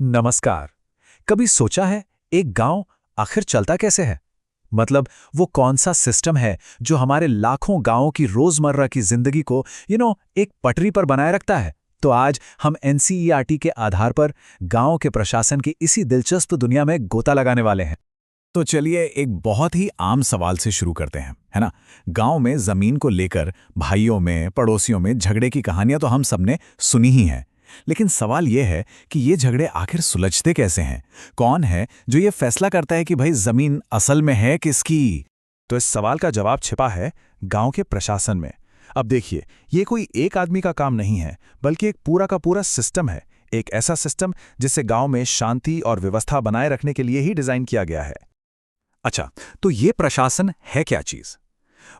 नमस्कार। कभी सोचा है एक गांव आखिर चलता कैसे है? मतलब वो कौन सा सिस्टम है जो हमारे लाखों गांवों की रोजमर्रा की जिंदगी को एक पटरी पर बनाए रखता है? तो आज हम एनसीईआरटी के आधार पर गांव के प्रशासन की इसी दिलचस्प दुनिया में गोता लगाने वाले हैं। तो चलिए एक बहुत ही आम सवाल से शुरू करते हैं, है ना। गांव में जमीन को लेकर भाइयों में, पड़ोसियों में झगड़े की कहानियां तो हम सबने सुनी ही हैं। लेकिन सवाल यह है कि ये झगड़े आखिर सुलझते कैसे हैं? कौन है जो ये फैसला करता है कि भाई जमीन असल में है किसकी? तो इस सवाल का जवाब छिपा है गांव के प्रशासन में। अब देखिए, ये कोई एक आदमी का काम नहीं है, बल्कि एक पूरा का पूरा सिस्टम है। एक ऐसा सिस्टम जिसे गांव में शांति और व्यवस्था बनाए रखने के लिए ही डिजाइन किया गया है। अच्छा, तो ये प्रशासन है क्या चीज?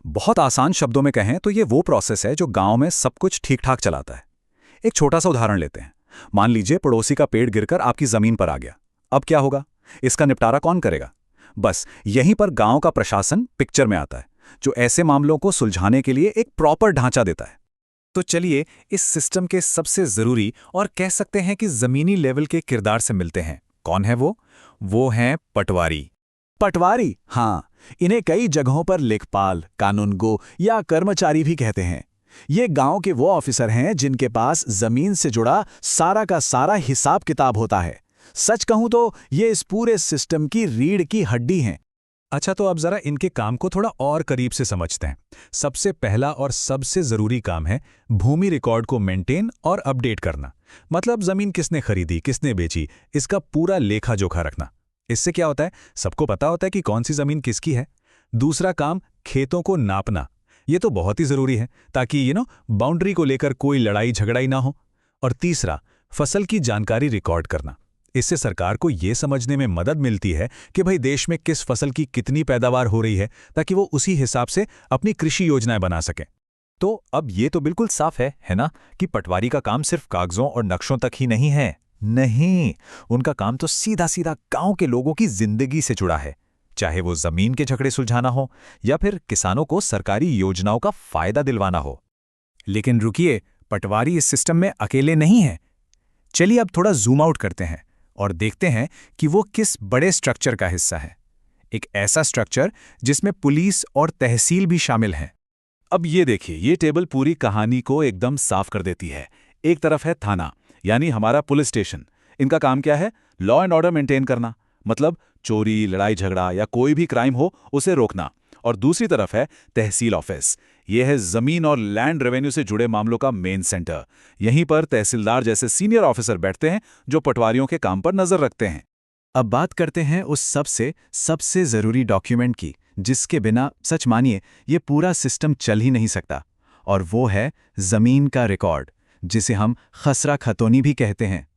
बहुत आसान शब्दों में कहें तो ये वो प्रोसेस है जो गांव में सब कुछ ठीक ठाक चलाता है। एक छोटा सा उदाहरण लेते हैं। मान लीजिए पड़ोसी का पेड़ गिरकर आपकी जमीन पर आ गया। अब क्या होगा? इसका निपटारा कौन करेगा? बस यहीं पर गांव का प्रशासन पिक्चर में आता है, जो ऐसे मामलों को सुलझाने के लिए एक प्रॉपर ढांचा देता है। तो चलिए इस सिस्टम के सबसे जरूरी और कह सकते हैं कि जमीनी लेवल के किरदार से मिलते हैं। कौन है वो? वो हैं पटवारी। पटवारी, हाँ, इन्हें कई जगहों पर लेखपाल, कानूनगो या कर्मचारी भी कहते हैं। ये गांव के वो ऑफिसर हैं जिनके पास जमीन से जुड़ा सारा का सारा हिसाब किताब होता है। सच कहूं तो ये इस पूरे सिस्टम की रीढ़ की हड्डी हैं। अच्छा, तो अब जरा इनके काम को थोड़ा और करीब से समझते हैं। सबसे पहला और सबसे जरूरी काम है भूमि रिकॉर्ड को मेंटेन और अपडेट करना। मतलब जमीन किसने खरीदी, किसने बेची, इसका पूरा लेखा जोखा रखना। इससे क्या होता है, सबको पता होता है कि कौन सी जमीन किसकी है। दूसरा काम खेतों को नापना। ये तो बहुत ही जरूरी है ताकि बाउंड्री को लेकर कोई लड़ाई झगड़ाई ना हो। और तीसरा, फसल की जानकारी रिकॉर्ड करना। इससे सरकार को ये समझने में मदद मिलती है कि भाई देश में किस फसल की कितनी पैदावार हो रही है, ताकि वो उसी हिसाब से अपनी कृषि योजनाएं बना सकें। तो अब ये तो बिल्कुल साफ है ना, कि पटवारी का काम सिर्फ कागजों और नक्शों तक ही नहीं है। नहीं, उनका काम तो सीधा सीधा गांव के लोगों की जिंदगी से जुड़ा है। चाहे वो जमीन के झगड़े सुलझाना हो या फिर किसानों को सरकारी योजनाओं का फायदा दिलवाना हो। लेकिन रुकिए, पटवारी इस सिस्टम में अकेले नहीं है। चलिए अब थोड़ा जूम आउट करते हैं और देखते हैं कि वो किस बड़े स्ट्रक्चर का हिस्सा है। एक ऐसा स्ट्रक्चर जिसमें पुलिस और तहसील भी शामिल हैं। अब ये देखिए, ये टेबल पूरी कहानी को एकदम साफ कर देती है। एक तरफ है थाना, यानी हमारा पुलिस स्टेशन। इनका काम क्या है? लॉ एंड ऑर्डर मेंटेन करना। मतलब चोरी, लड़ाई झगड़ा या कोई भी क्राइम हो उसे रोकना। और दूसरी तरफ है तहसील ऑफिस। यह है जमीन और लैंड रेवेन्यू से जुड़े मामलों का मेन सेंटर। यहीं पर तहसीलदार जैसे सीनियर ऑफिसर बैठते हैं जो पटवारियों के काम पर नजर रखते हैं। अब बात करते हैं उस सबसे जरूरी डॉक्यूमेंट की, जिसके बिना सच मानिए ये पूरा सिस्टम चल ही नहीं सकता। और वो है जमीन का रिकॉर्ड, जिसे हम खसरा खतौनी भी कहते हैं।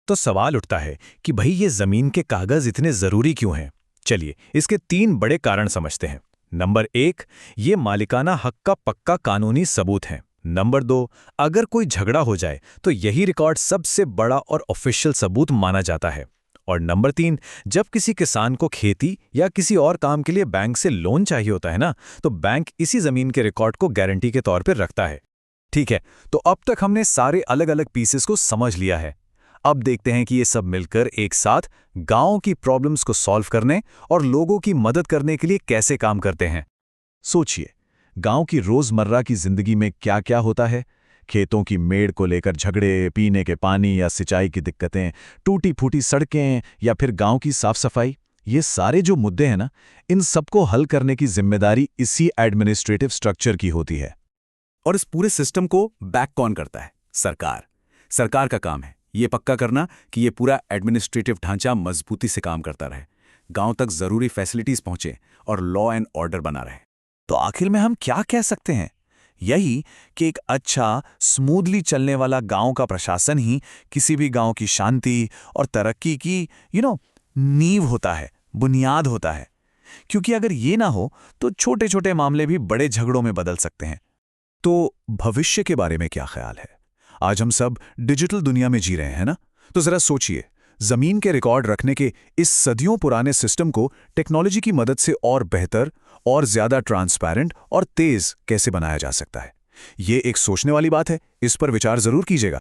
तो सवाल उठता है कि भाई ये जमीन के कागज इतने जरूरी क्यों हैं? चलिए इसके 3 बड़े कारण समझते हैं। नंबर 1, ये मालिकाना हक का पक्का कानूनी सबूत है। नंबर 2, अगर कोई झगड़ा हो जाए तो यही रिकॉर्ड सबसे बड़ा और ऑफिशियल सबूत माना जाता है। और नंबर 3, जब किसी किसान को खेती या किसी और काम के लिए बैंक से लोन चाहिए होता है ना, तो बैंक इसी जमीन के रिकॉर्ड को गारंटी के तौर पर रखता है। ठीक है, तो अब तक हमने सारे अलग अलग पीसेस को समझ लिया है। अब देखते हैं कि ये सब मिलकर एक साथ गांव की प्रॉब्लम्स को सॉल्व करने और लोगों की मदद करने के लिए कैसे काम करते हैं। सोचिए, गांव की रोजमर्रा की जिंदगी में क्या क्या होता है। खेतों की मेड़ को लेकर झगड़े, पीने के पानी या सिंचाई की दिक्कतें, टूटी फूटी सड़कें या फिर गांव की साफ सफाई। ये सारे जो मुद्दे हैं ना, इन सबको हल करने की जिम्मेदारी इसी एडमिनिस्ट्रेटिव स्ट्रक्चर की होती है। और इस पूरे सिस्टम को बैक कौन करता है? सरकार। सरकार का काम है ये पक्का करना कि ये पूरा एडमिनिस्ट्रेटिव ढांचा मजबूती से काम करता रहे, गांव तक जरूरी फैसिलिटीज पहुंचे और लॉ एंड ऑर्डर बना रहे। तो आखिर में हम क्या कह सकते हैं? यही कि एक अच्छा, स्मूथली चलने वाला गांव का प्रशासन ही किसी भी गांव की शांति और तरक्की की नींव होता है, बुनियाद होता है। क्योंकि अगर ये ना हो तो छोटे छोटे मामले भी बड़े झगड़ों में बदल सकते हैं। तो भविष्य के बारे में क्या ख्याल है? आज हम सब डिजिटल दुनिया में जी रहे हैं ना, तो जरा सोचिए, जमीन के रिकॉर्ड रखने के इस सदियों पुराने सिस्टम को टेक्नोलॉजी की मदद से और बेहतर और ज्यादा ट्रांसपेरेंट और तेज कैसे बनाया जा सकता है। ये एक सोचने वाली बात है, इस पर विचार जरूर कीजिएगा।